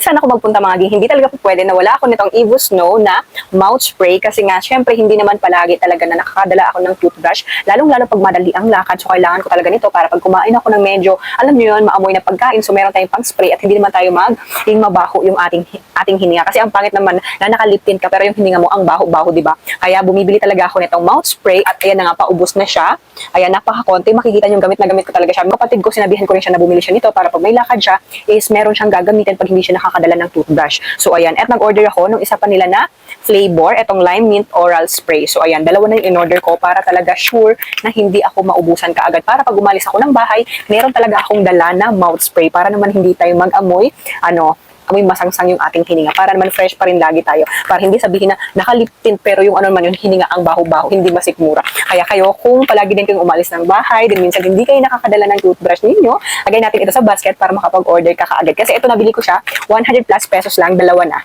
saan ako magpunta mga ging, hindi talaga po pwede na wala ako nitong Evo Snow na mouth spray kasi nga syempre hindi naman palagi talaga na nakakadala ako ng toothbrush, lalong-lalo pag madali ang lakad, so kailangan ko talaga nito para pag kumain ako ng medyo, alam niyo yun, maamoy na pagkain, so meron tayong pang spray at hindi naman tayo maging mabaho yung ating hininga kasi ang pangit naman na nakalip tint ka pero yung hininga mo ang baho-baho, di ba? Kaya bumibili talaga ako nitong mouth spray at ayan na nga, paubos na siya. Ayan, napakakonti, makikita niyo gamit na gamit ko talaga siya. Kapatid ko, sinabihan ko rin siya na bumili siya nito para pag may lakad siya is meron siyang gagamitin pag hindi siya nakakadala ng toothbrush. So ayan, at nag-order ako nung isa pa nila na flavor, etong lime mint oral spray. So ayan, dalawa na yung in-order ko para talaga sure na hindi ako maubusan kaagad. Para pag umalis ako ng bahay, meron talaga akong dala na mouth spray para naman hindi tayo mag-amoy, amoy masangsang yung ating hininga. Para naman fresh pa rin lagi tayo. Para hindi sabihin na nakalip tint pero yung ano naman yung hininga ang baho-baho, hindi masikmura. Kaya kayo, kung palagi din kayong umalis ng bahay, din minsan hindi kayo nakakadala ng toothbrush ninyo, lagay natin ito sa basket para makapag-order ka kaagad. Kasi ito nabili ko siya, 100 plus pesos lang, dalawa na.